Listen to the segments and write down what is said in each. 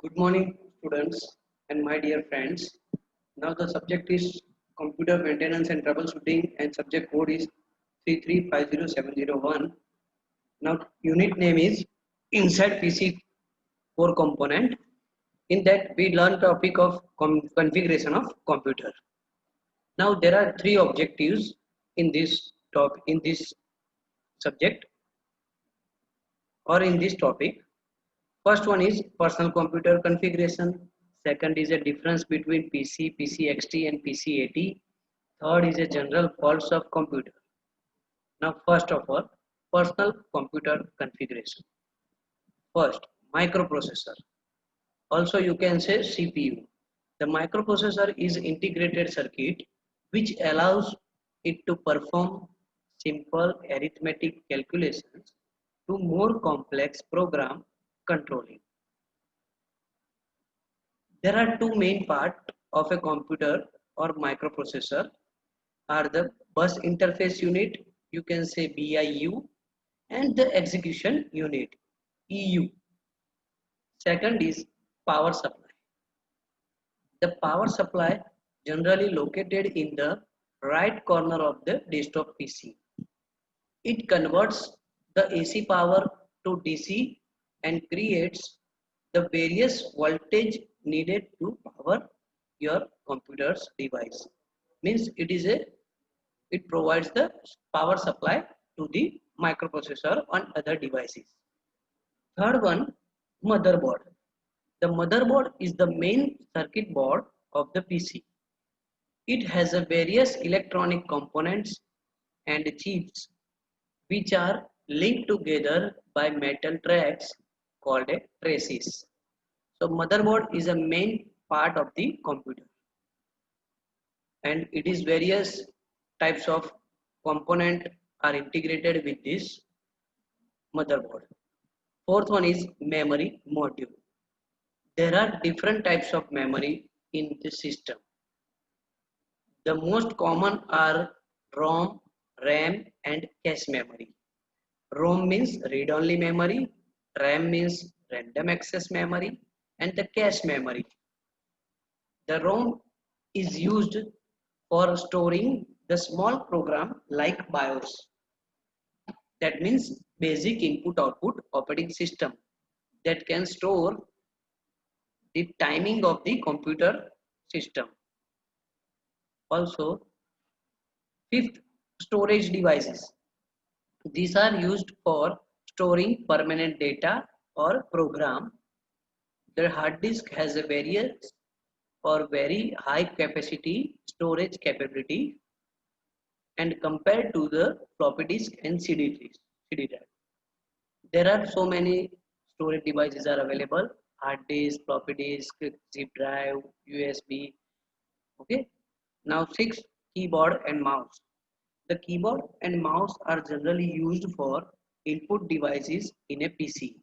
Good morning, students and my dear friends. Now the subject is computer maintenance and troubleshooting, and subject code is 3350701. Now unit name is inside PC core component. In that we learn topic of configuration of computer. Now there are three objectives in this subject or in this topic. First one is personal computer configuration. Second is a difference between PC, PCXT and PC80. Third is a general faults of computer. Now first of all, personal computer configuration. First, microprocessor. Also you can say CPU. The microprocessor is integrated circuit which allows it to perform simple arithmetic calculations to more complex program controlling. There are two main parts of a computer or microprocessor are the bus interface unit, you can say BIU, and the execution unit, EU. Second is power supply. The power supply generally located in the right corner of the desktop PC. It converts the AC power to DC and creates the various voltage needed to power your computer's device. Means it provides the power supply to the microprocessor on other devices. Third one, motherboard. The motherboard is the main circuit board of the PC. It has a various electronic components and chips which are linked together by metal tracks called a traces. So motherboard is a main part of the computer and it is various types of component are integrated with this motherboard. Fourth one is memory module. There are different types of memory in the system. The most common are ROM, RAM and cache memory. ROM means read-only memory, RAM means random access memory and the cache memory. The ROM is used for storing the small program like BIOS. That means basic input output operating system that can store the timing of the computer system. Also, fifth, storage devices. These are used for storing permanent data or program. The hard disk has a various or very high capacity storage capability and compared to the floppy disk and CD drive. There are so many storage devices are available: hard disk, floppy disk, zip drive, USB. Okay. Now six, keyboard and mouse. The keyboard and mouse are generally used for input devices in a PC.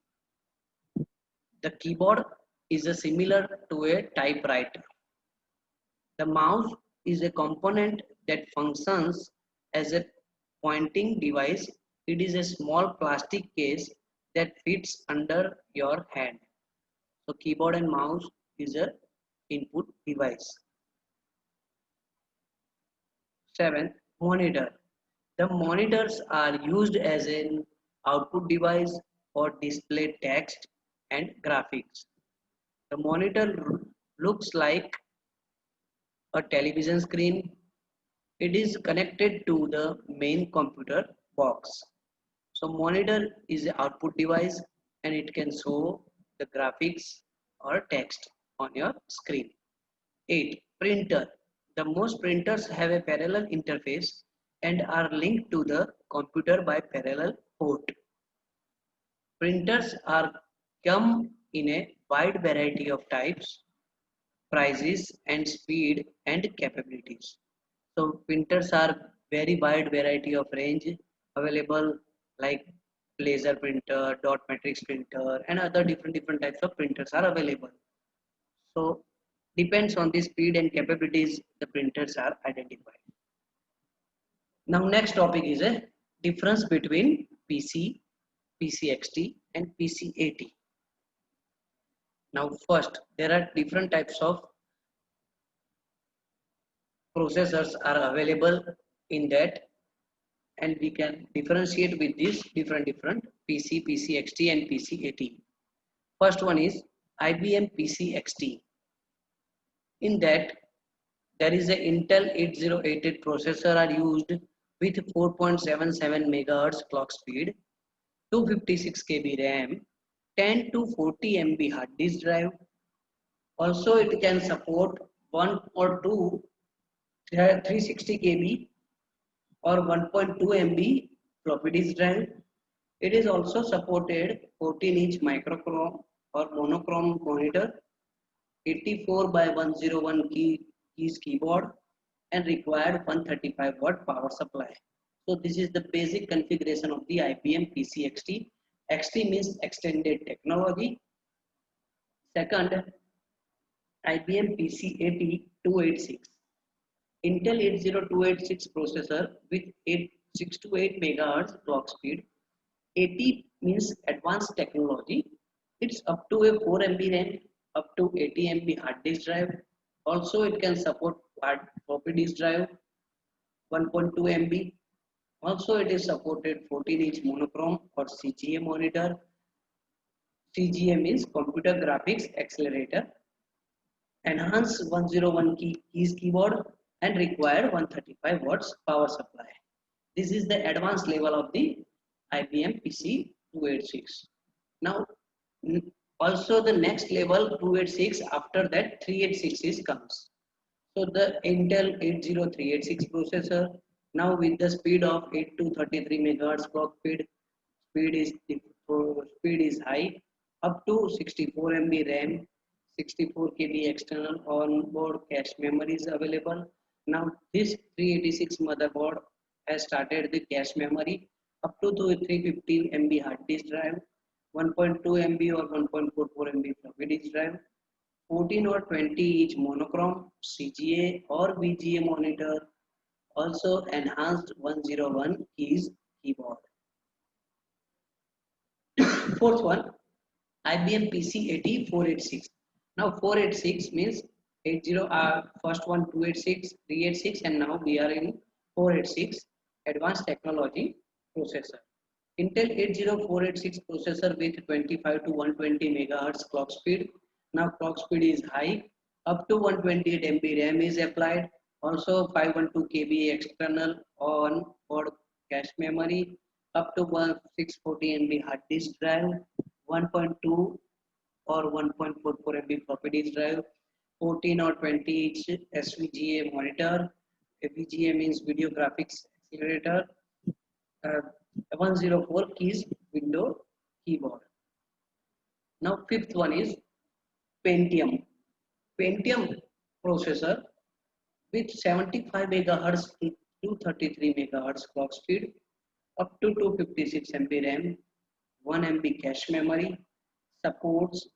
The keyboard is a similar to a typewriter. The mouse is a component that functions as a pointing device. It is a small plastic case that fits under your hand. So keyboard and mouse is a input device. 7. Monitor. The monitors are used as an output device for display text and graphics. The monitor looks like a television screen. It is connected to the main computer box. So monitor is the output device and it can show the graphics or text on your screen. 8. Printer. The most printers have a parallel interface and are linked to the computer by parallel port. Printers are come in a wide variety of types, prices and speed and capabilities. So printers are very wide variety of range available like laser printer, dot matrix printer and other different types of printers are available. So depends on the speed and capabilities the printers are identified. Now next topic is a difference between PC, PCXT and PC80. Now first, there are different types of processors are available in that, and we can differentiate with these different PC, PCXT and PCAT. First one is IBM PCXT. In that, there is a Intel 8088 processor are used with 4.77 MHz clock speed, 256 KB RAM, 10 to 40 MB hard disk drive. Also, it can support 1 or 2 360 KB or 1.2 MB floppy disk drive. It is also supported 14-inch microchrome or monochrome monitor, 84 by 101 keys keyboard, and required 135-watt power supply. So this is the basic configuration of the IBM PCXT. XT means extended technology. Second, IBM PCAT 286. Intel 80286 processor with 6 to 8 MHz clock speed. 80 means advanced technology. It's up to a 4 MB RAM, up to 80 MB hard disk drive. Also, it can support floppy disk drive, 1.2 MB. Also, it is supported 14-inch monochrome or CGA monitor. CGA means Computer Graphics Accelerator. Enhanced 101 keys keyboard and required 135 watts power supply. This is the advanced level of the IBM PC 286. Now, also the next level 286, after that 386 comes. So the Intel 80386 processor, now with the speed of 8 to 33 megahertz clock speed, speed is high, up to 64 MB RAM, 64 KB external onboard cache memory is available. Now this 386 motherboard has started the cache memory up to 350 MB hard disk drive, 1.2 MB or 1.44 MB floppy disk drive, 14 or 20 each monochrome, CGA or VGA monitor, also enhanced 101 keys keyboard. Fourth one, IBM PC80 486. Now 486 means 80 first one 286, 386, and now we are in 486 advanced technology processor. Intel 80486 processor with 25 to 120 megahertz clock speed. Now clock speed is high, up to 128 MB RAM is applied. Also 512 KB external on board cache memory, up to 640 MB hard disk drive, 1.2 or 1.44 MB floppy disk drive, 14 or 20 inch SVGA monitor. VGA means Video Graphics Accelerator. 104 keys window keyboard. Now fifth one is Pentium. Pentium processor with 75 megahertz to 233 megahertz clock speed, up to 256 MB RAM, 1 MB cache memory, supports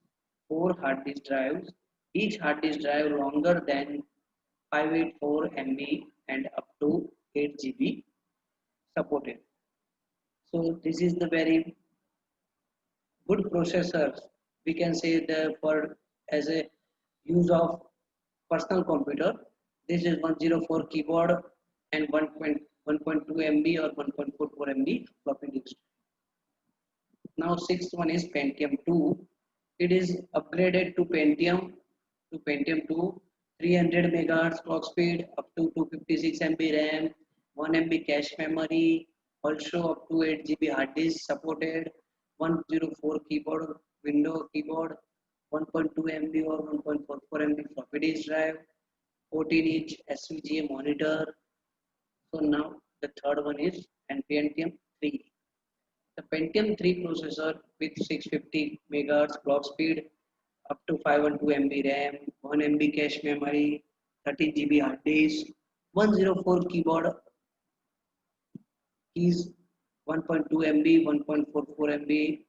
4 hard disk drives, each hard disk drive longer than 584 MB and up to 8 GB supported. So this is the very good processor. We can say the for as a use of personal computer. This is 104 keyboard and 1.2 MB or 1.44 MB floppy disk. Now sixth one is Pentium 2. It is upgraded to Pentium 2, 300 megahertz clock speed, up to 256 MB RAM, 1 MB cache memory, also up to 8 GB hard disk supported, 104 keyboard, window keyboard, 1.2 MB or 1.44 MB floppy disk drive, 14-inch SVGA monitor. So now the third one is Pentium 3. The Pentium 3 processor with 650 megahertz clock speed, up to 512 MB RAM, 1 MB cache memory, 30 GB hard disk, 104 keyboard keys, 1.2 MB, 1.44 MB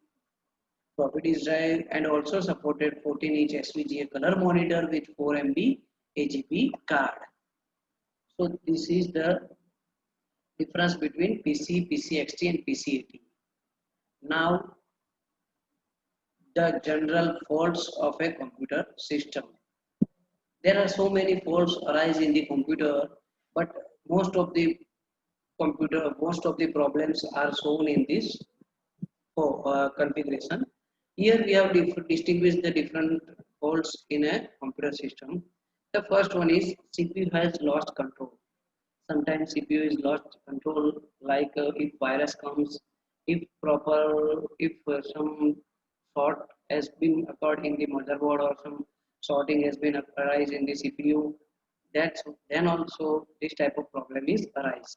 floppy disk drive, and also supported 14-inch SVGA color monitor with 4 MB AGP card. So this is the difference between PC, PCXT and PCAT. Now The general faults of a computer system. There are so many faults arise in the computer, but most of the most of the problems are shown in this configuration. Here we have distinguished the different faults in a computer system. The first one is CPU has lost control. Sometimes CPU is lost control, like if virus comes, if some sort has been occurred in the motherboard or some sorting has been arise in the CPU, that's then also this type of problem is arise.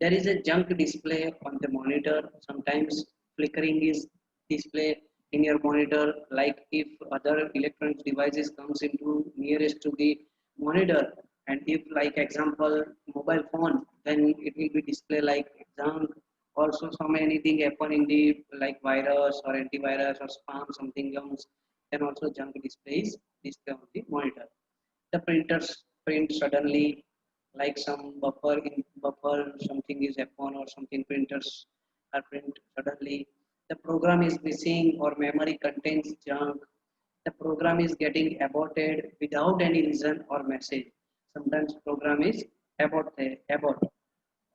There is a junk display on the monitor. Sometimes flickering is display in your monitor, like if other electronic devices comes into nearest to the monitor, and if like example mobile phone, then it will be display like junk. Also some anything happen in the like virus or antivirus or spam something comes, then also junk displays display on the monitor. The printers print suddenly, like some buffer something is happen or something, printers are print suddenly. The program is missing or memory contains junk. The program is getting aborted without any reason or message. Sometimes program is abort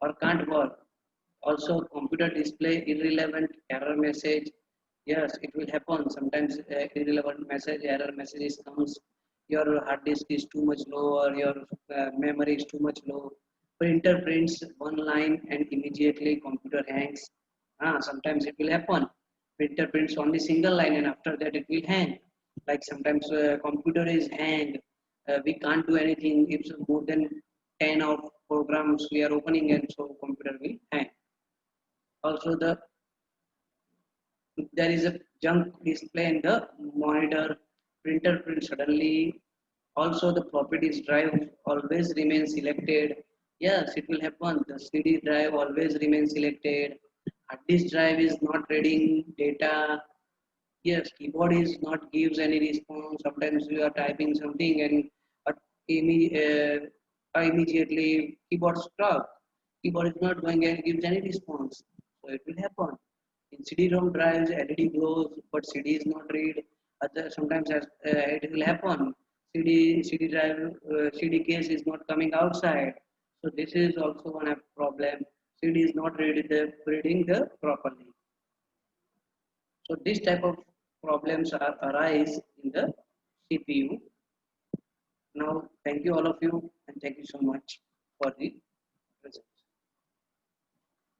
or can't work. Also computer display irrelevant error message. Yes, it will happen sometimes. Irrelevant message error messages comes, your hard disk is too much low or your memory is too much low. Printer prints one line and immediately computer hangs. Sometimes it will happen. Printer prints only single line and after that it will hang. Like sometimes computer is hanged. We can't do anything if more than 10 of programs we are opening, and so computer will hang. Also there is a junk display in the monitor. Printer print suddenly. Also the properties drive always remain selected. Yes, it will happen. The CD drive always remains selected. Hard disk drive is not reading data. Yes, keyboard is not gives any response. Sometimes you are typing something and uh, immediately keyboard stop. Keyboard is not going and gives any response. So it will happen. In CD-ROM drives, LED glows, but CD is not read. Sometimes it will happen. CD drive, CD case is not coming outside. So this is also one problem. CD is not reading the properly. So this type of problems are arise in the CPU. Now, thank you all of you, and thank you so much for the present.